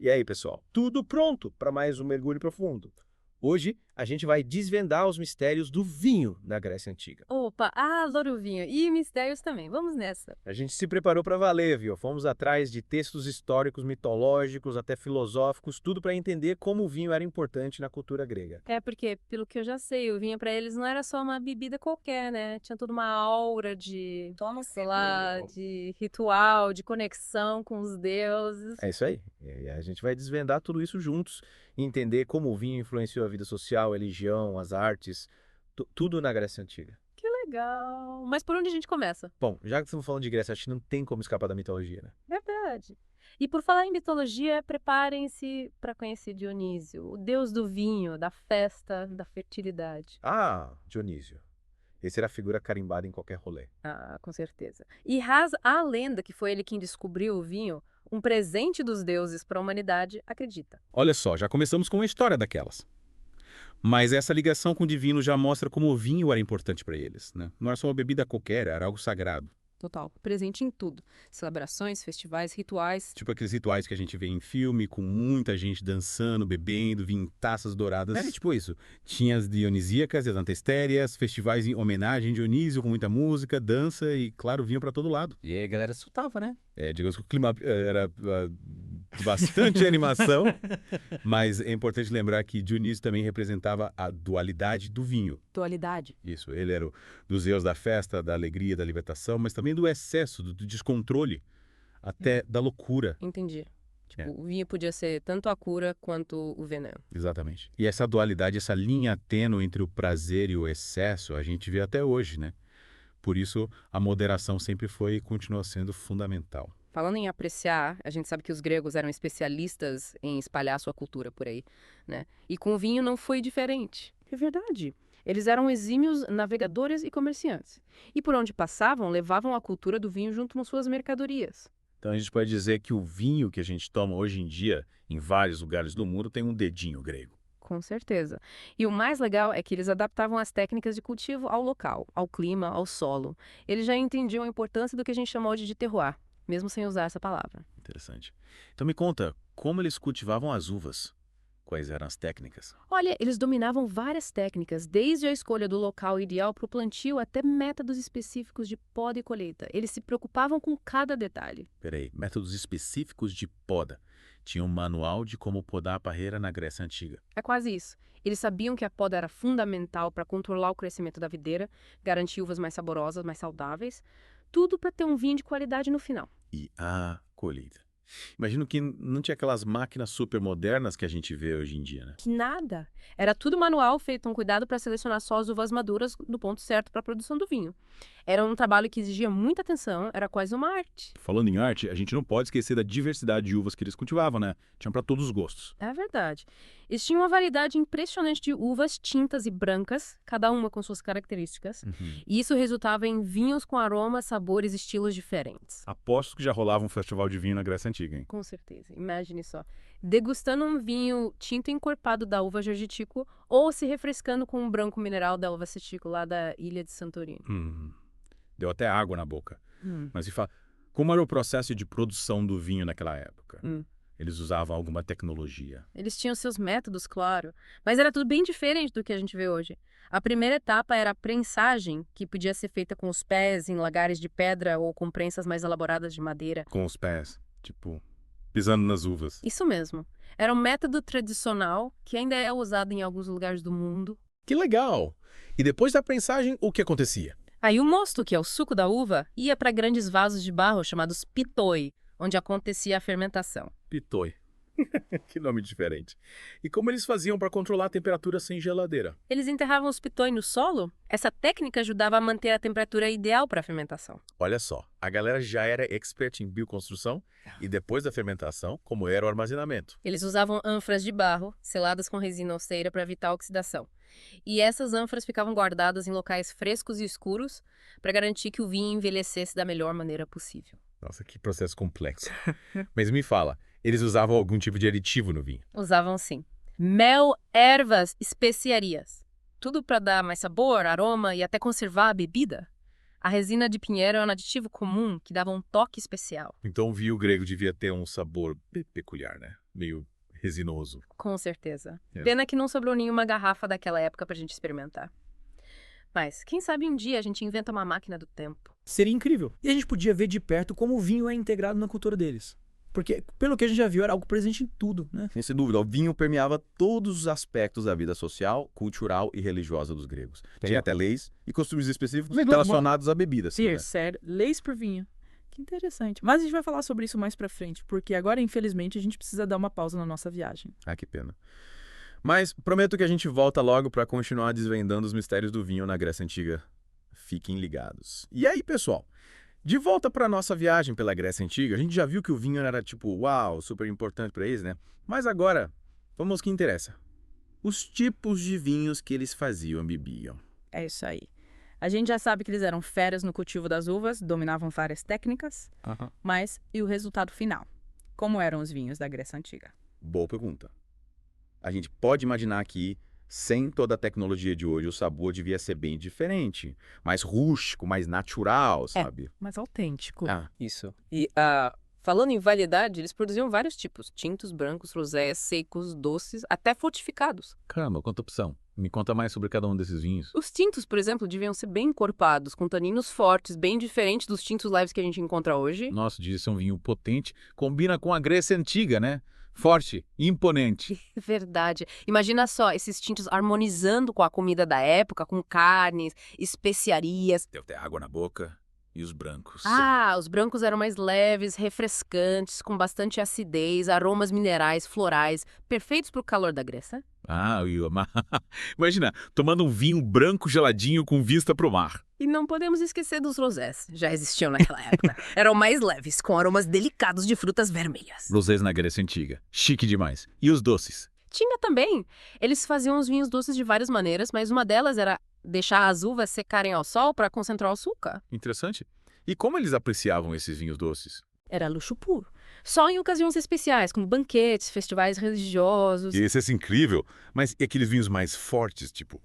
E aí, pessoal? Tudo pronto para mais um mergulho profundo. Hoje, a gente vai desvendar os mistérios do vinho na Grécia Antiga. Opa, adoro vinho. E mistérios também. Vamos nessa. A gente se preparou para valer, viu? Fomos atrás de textos históricos, mitológicos, até filosóficos, tudo para entender como o vinho era importante na cultura grega. É porque, pelo que eu já sei, o vinho pra eles não era só uma bebida qualquer, né? Tinha toda uma aura de, sei lá, de ritual, de conexão com os deuses. É isso aí. E a gente vai desvendar tudo isso juntos e entender como o vinho influenciou a vida social, a religião, as artes, tudo na Grécia Antiga. Que legal. Mas por onde a gente começa? Bom, já que estamos falando de Grécia, acho que não tem como escapar da mitologia, né? Verdade. E por falar em mitologia, preparem-se para conhecer Dionísio, o deus do vinho, da festa, da fertilidade. Ah, Dionísio. Esse era a figura carimbada em qualquer rolê. Ah, com certeza. E reza a lenda que foi ele quem descobriu o vinho, um presente dos deuses para a humanidade, acredita. Olha só, já começamos com uma história daquelas. Mas essa ligação com o divino já mostra como o vinho era importante para eles, né? Não era só uma bebida qualquer, era algo sagrado. Total. Presente em tudo. Celebrações, festivais, rituais. Tipo aqueles rituais que a gente vê em filme, com muita gente dançando, bebendo, vinho em taças douradas. É tipo isso. Tinha as dionisíacas e as antestérias, festivais em homenagem a Dionísio, com muita música, dança e, claro, vinho para todo lado. E aí a galera soltava, né? Digamos que o clima era bastante animação, mas é importante lembrar que Dionísio também representava a dualidade do vinho. Dualidade. Isso, ele era dos zeus da festa, da alegria, da libertação, mas também do excesso, do descontrole, até da loucura. Entendi. Tipo, É. o vinho podia ser tanto a cura quanto o veneno. Exatamente. E essa dualidade, essa linha tênue entre o prazer e o excesso, a gente vê até hoje, né? Por isso, a moderação sempre foi e continua sendo fundamental. Falando em apreciar, a gente sabe que os gregos eram especialistas em espalhar sua cultura por aí, né? E com o vinho não foi diferente. É verdade. Eles eram exímios navegadores e comerciantes. E por onde passavam, levavam a cultura do vinho junto com suas mercadorias. Então a gente pode dizer que o vinho que a gente toma hoje em dia, em vários lugares do mundo, tem um dedinho grego. Com certeza. E o mais legal é que eles adaptavam as técnicas de cultivo ao local, ao clima, ao solo. Eles já entendiam a importância do que a gente chama hoje de terroir, mesmo sem usar essa palavra. Interessante. Então me conta, como eles cultivavam as uvas? Quais eram as técnicas? Olha, eles dominavam várias técnicas, desde a escolha do local ideal para o plantio até métodos específicos de poda e colheita. Eles se preocupavam com cada detalhe. Peraí, métodos específicos de poda. Tinha um manual de como podar a parreira na Grécia Antiga. É quase isso. Eles sabiam que a poda era fundamental para controlar o crescimento da videira, garantir uvas mais saborosas, mais saudáveis, tudo para ter um vinho de qualidade no final. E a colheita. Imagino que não tinha aquelas máquinas super modernas que a gente vê hoje em dia, né? Que nada. Era tudo manual, feito com cuidado para selecionar só as uvas maduras no ponto certo para a produção do vinho. Era um trabalho que exigia muita atenção, era quase uma arte. Falando em arte, a gente não pode esquecer da diversidade de uvas que eles cultivavam, né? Tinham para todos os gostos. É verdade. Eles tinham uma variedade impressionante de uvas tintas e brancas, cada uma com suas características. E isso resultava em vinhos com aromas, sabores e estilos diferentes. Aposto que já rolava um festival de vinho na Grécia Antiga, hein? Com certeza. Imagine só. Degustando um vinho tinto encorpado da uva Jorgitico ou se refrescando com um branco mineral da uva Cetico lá da ilha de Santorini. Deu até água na boca. Mas me fala, como era o processo de produção do vinho naquela época? Eles usavam alguma tecnologia? Eles tinham seus métodos, claro, mas era tudo bem diferente do que a gente vê hoje. A primeira etapa era a prensagem, que podia ser feita com os pés em lagares de pedra ou com prensas mais elaboradas de madeira. Com os pés, tipo, pisando nas uvas. Isso mesmo. Era um método tradicional que ainda é usado em alguns lugares do mundo. Que legal! E depois da prensagem, o que acontecia? Aí o mosto, que é o suco da uva, ia para grandes vasos de barro chamados pitoi, onde acontecia a fermentação. Pitoi. Que nome diferente. E como eles faziam para controlar a temperatura sem geladeira? Eles enterravam os pitoi no solo. Essa técnica ajudava a manter a temperatura ideal para a fermentação. Olha só, a galera já era expert em bioconstrução e depois da fermentação, como era o armazenamento. Eles usavam ânforas de barro, seladas com resina austeira para evitar a oxidação. E essas ânforas ficavam guardadas em locais frescos e escuros para garantir que o vinho envelhecesse da melhor maneira possível. Nossa, que processo complexo. Mas me fala, eles usavam algum tipo de aditivo no vinho? Usavam sim. Mel, ervas, especiarias. Tudo para dar mais sabor, aroma e até conservar a bebida. A resina de pinheiro é um aditivo comum que dava um toque especial. Então o vinho grego devia ter um sabor peculiar, né? meio resinoso. Com certeza. É. Pena que não sobrou nenhuma garrafa daquela época pra gente experimentar. Mas, quem sabe um dia a gente inventa uma máquina do tempo. Seria incrível. E a gente podia ver de perto como o vinho é integrado na cultura deles. Porque, pelo que a gente já viu, era algo presente em tudo, né? Sem dúvida, o vinho permeava todos os aspectos da vida social, cultural e religiosa dos gregos. Tinha até leis e costumes específicos Mas, relacionados à bebida. Sim, né? sério. Leis por vinho. Que interessante. Mas a gente vai falar sobre isso mais pra frente, porque agora, infelizmente, a gente precisa dar uma pausa na nossa viagem. Ah, que pena. Mas prometo que a gente volta logo para continuar desvendando os mistérios do vinho na Grécia Antiga. Fiquem ligados. E aí, pessoal? De volta para nossa viagem pela Grécia Antiga, a gente já viu que o vinho era tipo, uau, super importante para eles, né? Mas agora, vamos ao que interessa. Os tipos de vinhos que eles faziam e bebiam. É isso aí. A gente já sabe que eles eram feras no cultivo das uvas, dominavam várias técnicas, mas e o resultado final? Como eram os vinhos da Grécia Antiga? Boa pergunta. A gente pode imaginar que, sem toda a tecnologia de hoje, o sabor devia ser bem diferente. Mais rústico, mais natural, sabe? Mais autêntico. Isso. E, falando em variedade, eles produziam vários tipos. Tintos, brancos, rosés, secos, doces, até fortificados. Caramba, quanta opção. Me conta mais sobre cada um desses vinhos. Os tintos, por exemplo, deviam ser bem encorpados, com taninos fortes, bem diferentes dos tintos leves que a gente encontra hoje. Nossa, diz ser um vinho potente. Combina com a Grécia Antiga, né? Forte, imponente. Verdade. Imagina só, esses tintos harmonizando com a comida da época, com carnes, especiarias. Deu até água na boca. E os brancos? Os brancos eram mais leves, refrescantes, com bastante acidez, aromas minerais, florais, perfeitos para o calor da Grécia. Imagina, tomando um vinho branco geladinho com vista pro mar. E não podemos esquecer dos rosés, já existiam naquela época. Eram mais leves, com aromas delicados de frutas vermelhas. Rosés na Grécia Antiga. Chique demais. E os doces? Tinha também. Eles faziam os vinhos doces de várias maneiras, mas uma delas era deixar as uvas secarem ao sol para concentrar o açúcar. Interessante. E como eles apreciavam esses vinhos doces? Era luxo puro. Só em ocasiões especiais, como banquetes, festivais religiosos. E esse é incrível. Mas e aqueles vinhos mais fortes, tipo?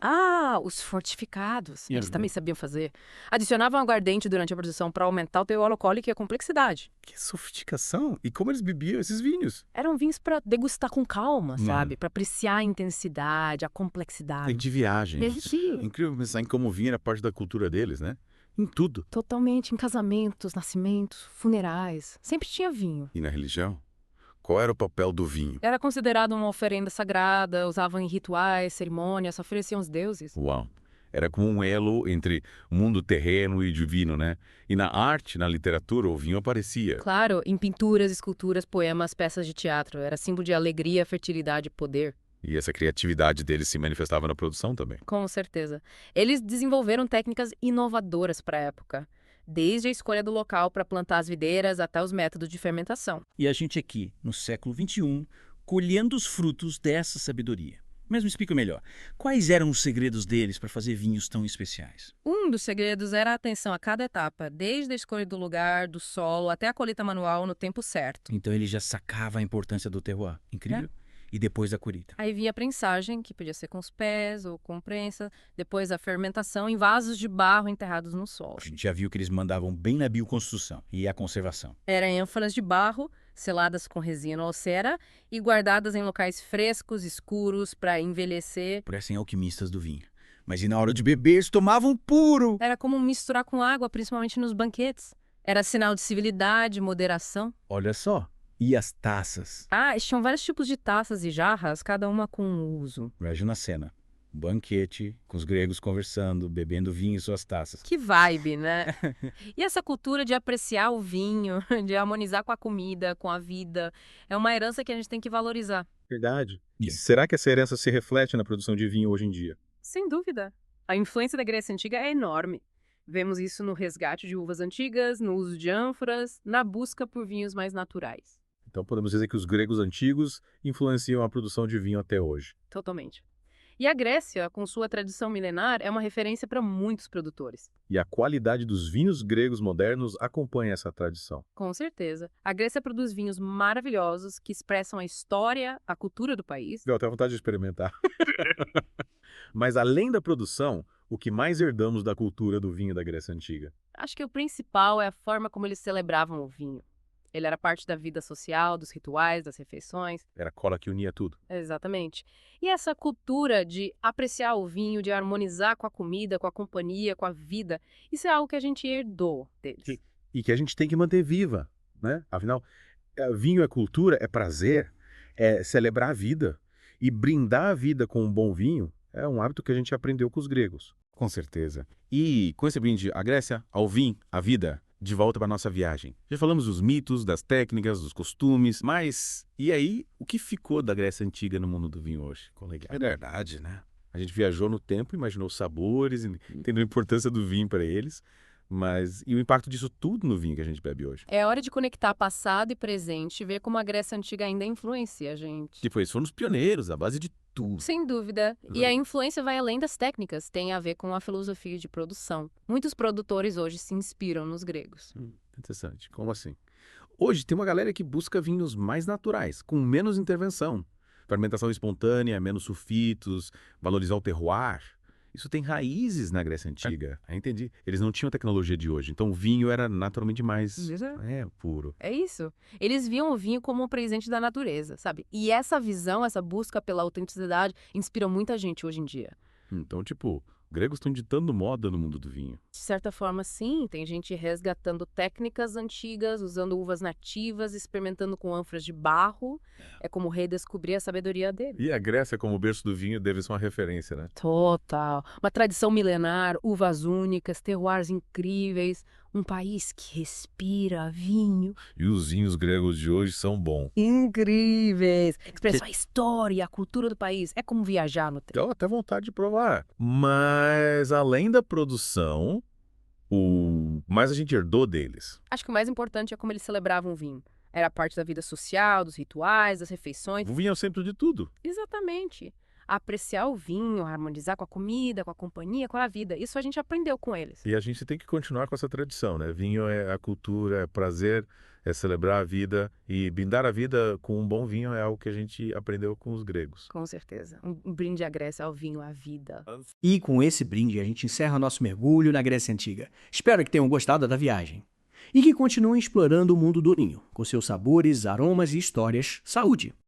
Os fortificados. Eles também sabiam fazer. Adicionavam aguardente durante a produção para aumentar o teor alcoólico e a complexidade. Que sofisticação! E como eles bebiam esses vinhos? Eram vinhos para degustar com calma, sabe? Para apreciar a intensidade, a complexidade. De viagem. Sim. Incrível pensar em como o vinho era parte da cultura deles, né? Em tudo. Totalmente, em casamentos, nascimentos, funerais. Sempre tinha vinho. E na religião? Qual era o papel do vinho? Era considerado uma oferenda sagrada, usavam em rituais, cerimônias, ofereciam aos deuses. Uau! Era como um elo entre o mundo terreno e divino, né? E na arte, na literatura, o vinho aparecia. Claro, em pinturas, esculturas, poemas, peças de teatro. Era símbolo de alegria, fertilidade e poder. E essa criatividade deles se manifestava na produção também. Com certeza. Eles desenvolveram técnicas inovadoras para a época. Desde a escolha do local para plantar as videiras até os métodos de fermentação. E a gente aqui, no século XXI, colhendo os frutos dessa sabedoria. Mas me explica melhor, quais eram os segredos deles para fazer vinhos tão especiais? Um dos segredos era a atenção a cada etapa, desde a escolha do lugar, do solo, até a colheita manual no tempo certo. Então ele já sacava a importância do terroir. Incrível. E depois da colheita. Aí vinha a prensagem, que podia ser com os pés ou com prensa, depois a fermentação em vasos de barro enterrados no solo. A gente já viu que eles mandavam bem na bioconstrução e a conservação. Eram ânforas de barro, seladas com resina ou cera e guardadas em locais frescos, escuros, para envelhecer. Parecem alquimistas do vinho. Mas e na hora de beber, eles tomavam puro! Era como misturar com água, principalmente nos banquetes. Era sinal de civilidade, moderação. Olha só. E as taças? Tinham vários tipos de taças e jarras, cada uma com um uso. Vejo na cena. Um banquete, com os gregos conversando, bebendo vinho em suas taças. Que vibe, né? E essa cultura de apreciar o vinho, de harmonizar com a comida, com a vida, é uma herança que a gente tem que valorizar. Verdade. E será que essa herança se reflete na produção de vinho hoje em dia? Sem dúvida. A influência da Grécia Antiga é enorme. Vemos isso no resgate de uvas antigas, no uso de ânforas, na busca por vinhos mais naturais. Então podemos dizer que os gregos antigos influenciam a produção de vinho até hoje. Totalmente. E a Grécia, com sua tradição milenar, é uma referência para muitos produtores. E a qualidade dos vinhos gregos modernos acompanha essa tradição. Com certeza. A Grécia produz vinhos maravilhosos que expressam a história, a cultura do país. Deu até vontade de experimentar. Mas além da produção, o que mais herdamos da cultura do vinho da Grécia Antiga? Acho que o principal é a forma como eles celebravam o vinho. Ele era parte da vida social, dos rituais, das refeições. Era a cola que unia tudo. Exatamente. E essa cultura de apreciar o vinho, de harmonizar com a comida, com a companhia, com a vida, isso é algo que a gente herdou deles. E que a gente tem que manter viva, né? Afinal, vinho é cultura, é prazer, é celebrar a vida. E brindar a vida com um bom vinho é um hábito que a gente aprendeu com os gregos. Com certeza. E com esse brinde à Grécia, ao vinho, à vida, de volta para nossa viagem. Já falamos dos mitos, das técnicas, dos costumes, mas e aí, o que ficou da Grécia Antiga no mundo do vinho hoje, colega? É verdade, né? A gente viajou no tempo, imaginou os sabores, entendeu a importância do vinho para eles, mas e o impacto disso tudo no vinho que a gente bebe hoje? É hora de conectar passado e presente e ver como a Grécia Antiga ainda influencia a gente. Tipo, eles foram os pioneiros, a base de tudo. Sem dúvida. E a influência vai além das técnicas, tem a ver com a filosofia de produção. Muitos produtores hoje se inspiram nos gregos. Interessante. Como assim? Hoje tem uma galera que busca vinhos mais naturais, com menos intervenção. Fermentação espontânea, menos sulfitos, valorizar o terroir. Isso tem raízes na Grécia Antiga. Entendi. Eles não tinham a tecnologia de hoje, então o vinho era naturalmente mais puro. É isso. Eles viam o vinho como um presente da natureza, sabe? E essa visão, essa busca pela autenticidade, inspira muita gente hoje em dia. Então, tipo, gregos estão ditando moda no mundo do vinho. De certa forma, sim. Tem gente resgatando técnicas antigas, usando uvas nativas, experimentando com ânforas de barro. É como redescobrir a sabedoria dele. E a Grécia, como berço do vinho, deve ser uma referência, né? Total. Uma tradição milenar, uvas únicas, terroirs incríveis. Um país que respira vinho. E os vinhos gregos de hoje são bons. Incríveis. Expressam a história e a cultura do país. É como viajar no tempo. Deu até vontade de provar. Mas, além da produção, o mais a gente herdou deles. Acho que o mais importante é como eles celebravam o vinho. Era parte da vida social, dos rituais, das refeições. O vinho é o centro de tudo. Exatamente. Apreciar o vinho, harmonizar com a comida, com a companhia, com a vida. Isso a gente aprendeu com eles. E a gente tem que continuar com essa tradição, né? Vinho é a cultura, é prazer, é celebrar a vida. E brindar a vida com um bom vinho é algo que a gente aprendeu com os gregos. Com certeza. Um brinde à Grécia, ao vinho, à vida. E com esse brinde a gente encerra nosso mergulho na Grécia Antiga. Espero que tenham gostado da viagem. E que continuem explorando o mundo do vinho, com seus sabores, aromas e histórias. Saúde!